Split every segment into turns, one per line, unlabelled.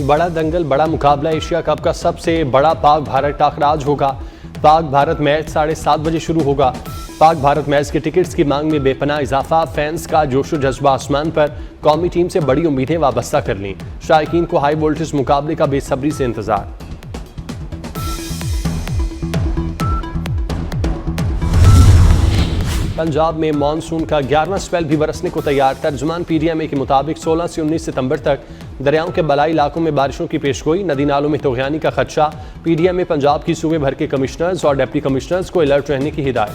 बड़ा दंगल, बड़ा मुकाबला। एशिया कप का सबसे बड़ा पाक भारत टाकरा आज होगा। पाक भारत मैच 7:30 बजे शुरू होगा। पाक भारत मैच के टिकट्स की मांग में बेपनाह इजाफा, फैंस का जोशो जज्बा आसमान पर। कौमी टीम से बड़ी उम्मीदें वाबस्ता कर लीं। शायकीन को हाई वोल्टेज मुकाबले का बेसब्री से इंतजार। पंजाब में मानसून का 11वां स्पेल भी बरसने को तैयार। तर्जुमान PDMA के मुताबिक 16 से 19 सितंबर तक दरियाओं के बलाई इलाकों में बारिशों की पेशगोई, नदी नालों में तोगयानी का खदशा। PDMA पंजाब की सूबे भर के कमिश्नर्स और डिप्टी कमिश्नर्स को अलर्ट रहने की हिदायत।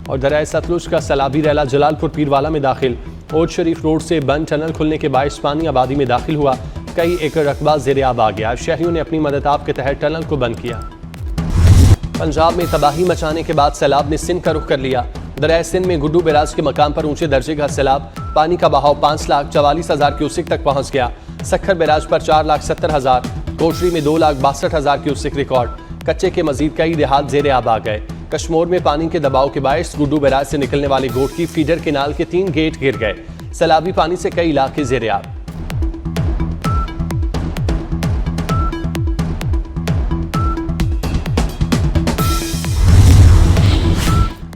और दरियाए सतलुज का सैलाबी रैला जलालपुर पीरवाला में दाखिल। ओज शरीफ रोड से बंद टनल खुलने के बायस पानी आबादी में दाखिल हुआ। कई एकड़ रकबा ज़ेर-ए-आब आ गया। शहरियों ने अपनी मदद के तहत टनल को बंद किया। पंजाब में तबाही मचाने के बाद सैलाब ने सिंध का रुख कर लिया। दरियाए सिंध में गुड्डू बैराज के मकाम पर ऊंचे दर्जे का सैलाब। पानी का बहाव 5,44,000 क्यूसेक तक पहुंच गया। सक्खर बैराज पर 4,70,000, कोटरी में 2,62,000 क्यूसेक रिकॉर्ड। कच्चे के मजीद कई देहात ज़ेर-ए-आब आ गए। कश्मीर में पानी के दबाव के बायस गुड्डू बैराज से निकलने वाले गोट की फीडर केनाल के 3 गेट गिर गए। सैलाबी पानी से कई इलाके ज़ेर-ए-आब।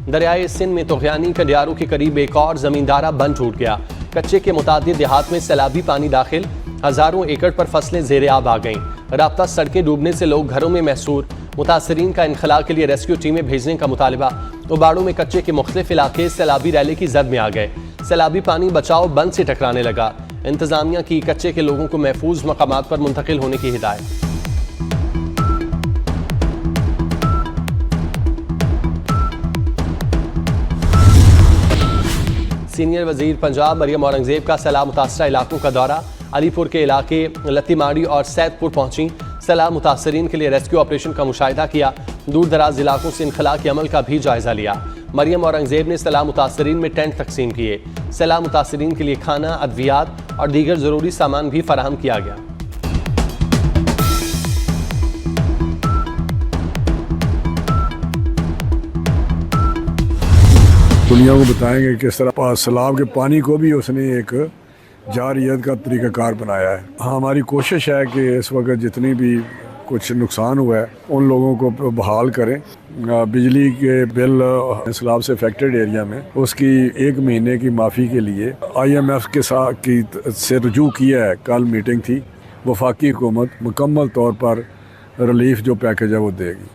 दरियाए सिंध में तोगयानी कडियारों के करीब एक और जमींदारा बंद टूट गया। कच्चे के मुतादिद देहात में सैलाबी पानी दाखिल। हजारों एकड़ पर फसलें ज़ेर-ए-आब आ गईं। राब्ता सड़कें डूबने से लोग घरों में महसूर। मुतासरीन का इनखला के लिए रेस्क्यू टीमें भेजने का मुतालबा। उबाड़ों में कच्चे के मुख्तलिफ इलाके सैलाबी रैले की जद में आ गए। सैलाबी पानी बचाव बंद से टकराने लगा। इंतजामिया की कच्चे के लोगों को महफूज मकामात पर मुंतकिल होने की हिदायत। सीनियर वजीर पंजाब मरियम औरंगजेब का सैलाब मुतासरा इलाकों का दौरा। अलीपुर के इलाके लत्तीमाड़ी और सैदपुर पहुंची। सैलाब मुतासरीन के लिए रेस्क्यू ऑपरेशन का मुशाहिदा किया। दूर दराज इलाकों से इनखला के अमल का भी जायजा लिया। मरियम औरंगजेब ने सैलाब मुतासरीन में टेंट तकसीम किए। सैलाब मुतासरीन के लिए खाना, अद्वियात और दीगर ज़रूरी सामान भी फराहम किया गया।
दुनिया को बताएंगे किस तरह सैलाब के पानी को भी उसने एक जारियत का तरीक़ाकार बनाया है। हाँ, हमारी कोशिश है कि इस वक्त जितनी भी कुछ नुकसान हुआ है उन लोगों को बहाल करें। बिजली के बिल सैलाब से अफेक्टेड एरिया में उसकी 1 महीने की माफ़ी के लिए IMF के साथ से रुजू किया है। कल मीटिंग थी। वफाकी हुकूमत मुकम्मल तौर पर रिलीफ जो पैकेज है वो देगी।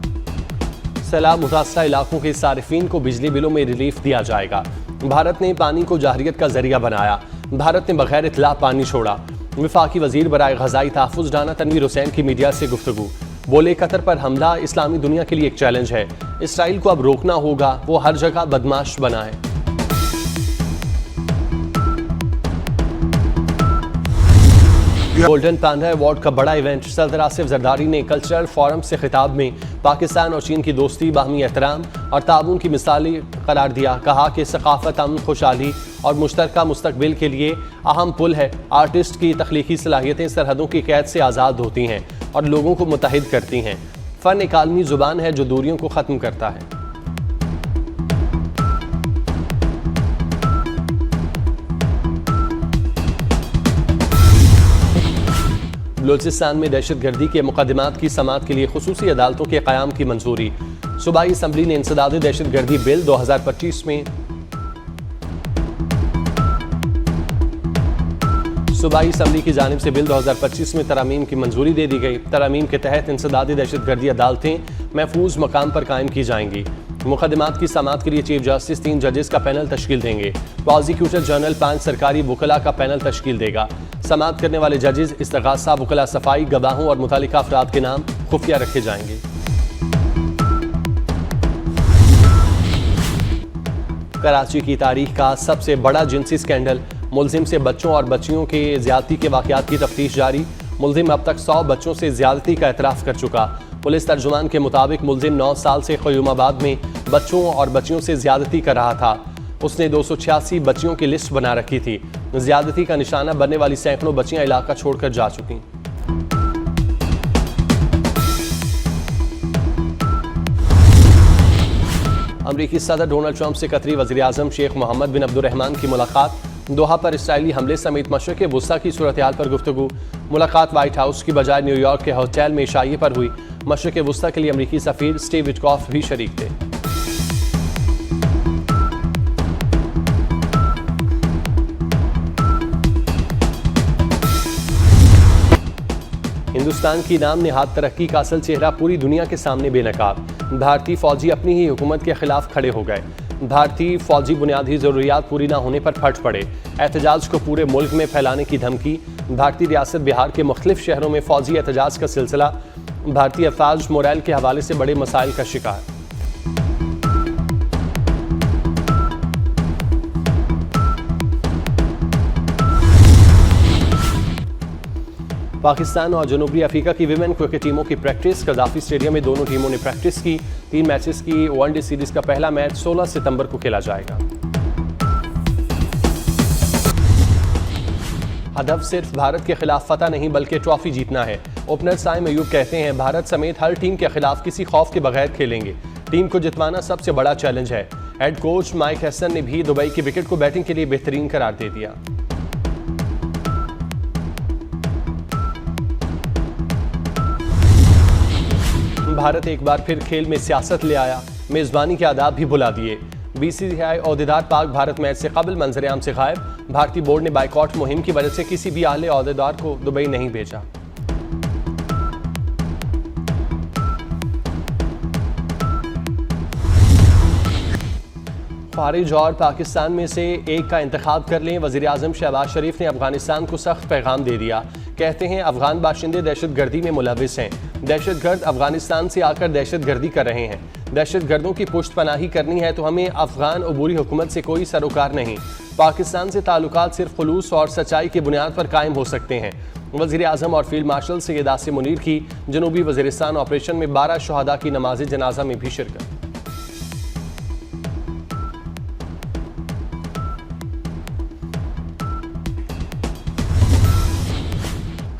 सैलाब मुतासरा इलाकों के सारिफीन को बिजली बिलों में रिलीफ दिया जाएगा। भारत ने पानी को जाहरियत का जरिया बनाया। भारत ने बगैर इतला पानी छोड़ा। वफाकी वजीर बराए ग़ज़ाई तहफ़्फ़ुज़ डाना तनवीर हुसैन की मीडिया से गुफ्तगू। बोले, कतर पर हमला इस्लामी दुनिया के लिए एक चैलेंज है। इसराइल को अब रोकना होगा। वो हर जगह बदमाश बना है। गोल्डन पांडा अवार्ड का बड़ा इवेंट। सदर आसिफ जरदारी ने कल्चरल फोरम से खिताब में पाकिस्तान और चीन की दोस्ती, बाहमी एहतराम और ताउन की मिसाली करार दिया। कहा कि सकाफत, अमन, खुशहाली और मुश्तरका मुस्तकबिल के लिए अहम पुल है। आर्टिस्ट की तख्लीकी सलाहियतें सरहदों की कैद से आज़ाद होती हैं और लोगों को मुत्तहिद करती हैं। फ़न एक आलमी ज़ुबान है जो दूरियों को ख़त्म करता है। बलूचिस्तान में दहशतगर्दी के मुकदमात की समाअत के लिए खुसूसी अदालतों के क़याम की मंजूरी। सूबाई असम्बली ने इंसदाद दहशतगर्दी बिल 2025 में सूबाई असम्बली की जानिब से बिल 2025 में तरमीम की मंजूरी दे दी गई। तरमीम के तहत इंसदाद दहशतगर्दी अदालतें महफूज मकाम पर कायम की जाएंगी। मुकदमात की समाअत के लिए चीफ जस्टिस 3 जजेस का पैनल तश्कील देंगे। प्रॉसिक्यूटर जनरल 5 सरकारी वकला का पैनल तश्कील देगा। समाअत करने वाले जजेस, इस्तगासा, वकला, सफाई गवाहों और मुतालिका अफराद के नाम खुफिया रखे जाएंगे। कराची की तारीख का सबसे बड़ा जिनसी स्कैंडल। मुलजिम से बच्चों और बच्चियों के ज्यादती के वाकयात की तफ्तीश जारी। मुलजिम अब तक 100 बच्चों से ज्यादती का एतराफ़ कर चुका। पुलिस तर्जुमान के मुताबिक मुलजिम 9 साल से क़यूमाबाद में बच्चों और बच्चियों से ज्यादती कर रहा था। उसने 286 बच्चियों की लिस्ट बना रखी थी। ज्यादती का निशाना बनने वाली सैकड़ों बच्चियां इलाका छोड़कर जा चुकी। अमरीकी सदर डोनाल्ड ट्रंप से कतरी वज़ीर आज़म शेख मोहम्मद बिन अब्दुर्रहमान की मुलाकात, दोहा पर इसराइली हमले समेत मशरक़ वुस्ता की सूरत हाल पर गुफ्तगू। मुलाकात व्हाइट हाउस की बजाय न्यूयॉर्क के होटल में इशाइये पर हुई। मशरक़ वुस्ता के लिए अमरीकी सफ़ीर स्टीव विटकॉफ भी शरीक थे। हिंदुस्तान की नाम नेहाद तरक्की का असल चेहरा पूरी दुनिया के सामने बेनकाब। भारतीय फौजी अपनी ही हुकूमत के खिलाफ खड़े हो गए। भारतीय फौजी बुनियादी ज़रूरियात पूरी न होने पर फट पड़े। एहतजाज को पूरे मुल्क में फैलाने की धमकी। भारतीय रियासत बिहार के मुख्तलिफ शहरों में फौजी एहतजाज का सिलसिला। भारतीय अफवाज मोरल के हवाले से बड़े मसाइल का शिकार। पाकिस्तान और जनूबी अफ्रीका की विमेन क्रिकेट टीमों की प्रैक्टिस। कज़ाफी स्टेडियम में दोनों टीमों ने प्रैक्टिस की। 3 मैचेस की वनडे सीरीज का पहला मैच 16 सितंबर को खेला जाएगा। हदफ सिर्फ भारत के खिलाफ फतह नहीं बल्कि ट्रॉफी जीतना है। ओपनर साइम अयूब कहते हैं, भारत समेत हर टीम के खिलाफ किसी खौफ के बगैर खेलेंगे। टीम को जितवाना सबसे बड़ा चैलेंज है। हेड कोच माइक हैसन ने भी दुबई की विकेट को बैटिंग के लिए बेहतरीन करार दे दिया। भारत एक बार फिर खेल में सियासत ले आया। मेजबानी के आदाब भी भुला दिए। बीसीसीआई ओहदेदार पाक भारत मैच से कबल मंजरेआम से गायब। भारतीय बोर्ड ने बाइकआउट मुहिम की वजह से किसी भी आले ओहदेदार को दुबई नहीं भेजा। खारिज और पाकिस्तान में से एक का इंतखाब कर लें। वज़ीर आज़म शहबाज शरीफ ने अफगानिस्तान को सख्त पैगाम दे दिया। कहते हैं, अफगान बाशिंदे दहशत गर्दी में मुलविस हैं। दहशत गर्द अफगानिस्तान से आकर दहशत गर्दी कर रहे हैं। दहशत गर्दों की पुष्ट पनाही करनी है तो हमें अफगान अबूरी हुकूमत से कोई सरोकार नहीं। पाकिस्तान से ताल्लुकात सिर्फ खुलूस और सच्चाई की बुनियाद पर कायम हो सकते हैं। वज़ीर आज़म और फील्ड मार्शल सैयद आसिम मुनीर की जनूबी वज़ीरिस्तान ऑपरेशन में 12 शहादा की नमाज जनाजा में भी शिरकत।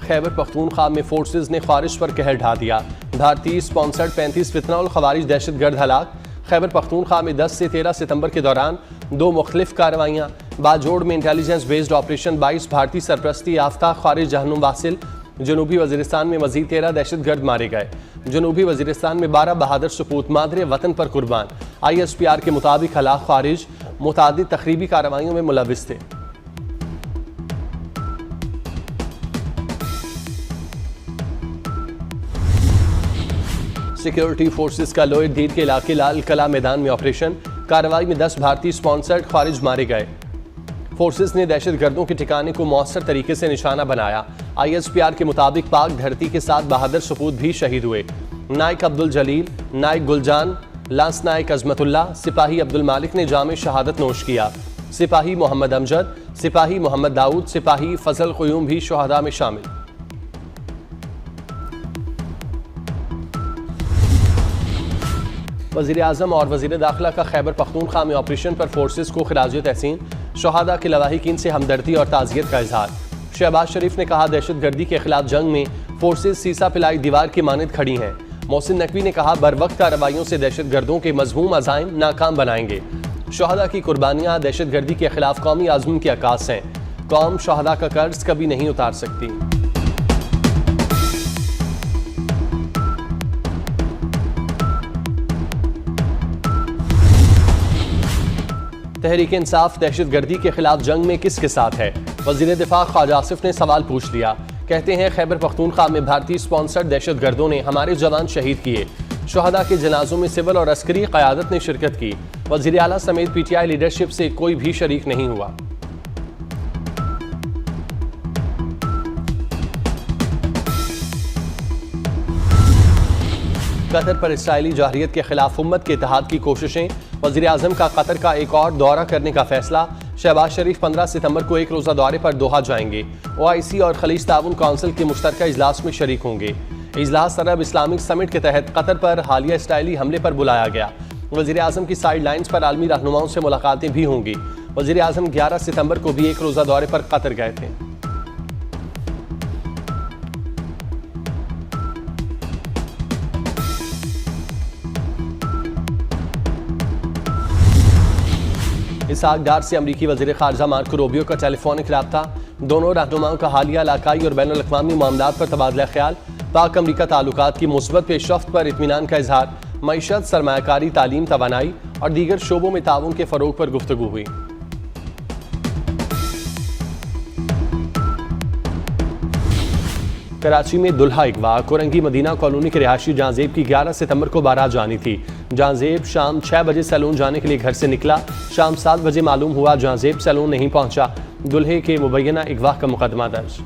खैबर पख्तूनख्वा में फोर्सेज ने खारिज पर कहर ढा दिया। भारतीय स्पॉन्सर्ड 35 फितना और खवारिज दहशतगर्द हलाक। खैबर पख्तूनख्वा में 10 से 13 सितंबर के दौरान 2 मुख्तलिफ कार्रवाइयाँ। बाजोड़ में इंटेलिजेंस बेस्ड ऑपरेशन 22 भारतीय सरपरस्ती याफ्ता खारिज जहन्नुम वासिल। जनूबी वज़ीरिस्तान में मज़ीद 13 दहशतगर्द मारे गए। जनूबी वज़ीरिस्तान में 12 बहादुर सपूत मादरे वतन पर कुर्बान। ISPR के मुताबिक हलाक खारिज मुतादिद तखरीबी कार्रवाइयों में मुलविस थे। सिक्योरिटी फोर्सेस का लोअर दीद के इलाके लाल कला मैदान में ऑपरेशन। कार्रवाई में 10 भारतीय स्पॉन्सर्ड खारिज मारे गए। फोर्सेस ने दहशतगर्दों के ठिकाने को मौसर तरीके से निशाना बनाया। ISPR के मुताबिक पाक धरती के 7 बहादुर सपूत भी शहीद हुए। नाइक अब्दुल जलील, नाइक गुलजान, लांस नाइक अजमतुल्ला, सिपाही अब्दुल मालिक ने जाम शहादत नोश किया। सिपाही मोहम्मद अमजद, सिपाही मोहम्मद दाऊद, सिपाही फजल क़यूम भी शहादा में शामिल। वज़ीर आज़म और वज़ीर दाखिला का खैबर पख्तूनख्वा में ऑपरेशन पर फोर्सेस को खिराज तहसीन। शहादा के लवाहिकीन से हमदर्दी और ताज़ियत का इजहार। शहबाज शरीफ ने कहा, दहशतगर्दी के खिलाफ जंग में फोर्सेस सीसा पिलाई दीवार की मानद खड़ी हैं। मोहसिन नकवी ने कहा, बरवक्त कार्रवाइयों से दहशतगर्दों के मज़मूम अज़ाइम नाकाम बनाएंगे। शहादा की कुर्बानियाँ दहशतगर्दी के खिलाफ कौमी आज़म की अक्कास हैं। कौम शहादा का कर्ज कभी नहीं उतार सकती। तहरीक इंसाफ दहशतगर्दी के खिलाफ जंग में किसके साथ है? वज़ीर दिफा ख्वाजा आसिफ ने सवाल पूछ लिया। कहते हैं, खैबर पख्तूनख्वा में भारतीय स्पॉन्सर्ड दहशतगर्दों ने हमारे जवान शहीद किए। शहादा के जनाजों में सिविल और अस्करी क़यादत ने शिरकत की। वज़ीर आला समेत PTI लीडरशिप से कोई भी शरीक नहीं हुआ। कतर पर इसराइली जाहिरियत के खिलाफ उम्मत के इत्तेहाद की कोशिशें। वज़ीर आज़म का कतर का एक और दौरा करने का फैसला। शहबाज शरीफ 15 सितंबर को एक रोज़ा दौरे पर दोहा जाएंगे। OIC और खलीज ताउन काउंसिल के मुश्तरका इजलास में शरीक होंगे। इजलास अरब इस्लामिक समिट के तहत कतर पर हालिया इसराइली हमले पर बुलाया गया। वज़ीर आज़म की साइड लाइन्स पर आलमी रहनुमाओं से मुलाकातें भी होंगी। वज़ीर आज़म 11 सितंबर को भी एक रोज़ा दौरे पर कतर गए थे। इसहाक डार से अमरीकी वज़ीर ख़ारजा मार्को रूबियो का टेलीफोनिक रब्ता। दोनों रहनुमाओं का हालिया इलाकाई और बैनुल अक़वामी मामलात पर तबादला ख्याल। पाक अमरीका ताल्लुकात की मुस्बत पेशरफ्त पर इत्मीनान का इजहार। मईशत, सरमायाकारी, तालीम, तवानाई और दीगर शोबों में ताउन के फ़रोग पर गुफ्तगू हुई। कराची में दुल्हा अगवा। कोरंगी मदीना कॉलोनी के रिहायशी जहांजेब की 11 सितंबर को बारात जानी थी। जहांजेब शाम 6 बजे सैलून जाने के लिए घर से निकला। शाम 7 बजे मालूम हुआ जहांजेब सैलून नहीं पहुंचा। दुल्हे के मुबैना अगवा का मुकदमा दर्ज।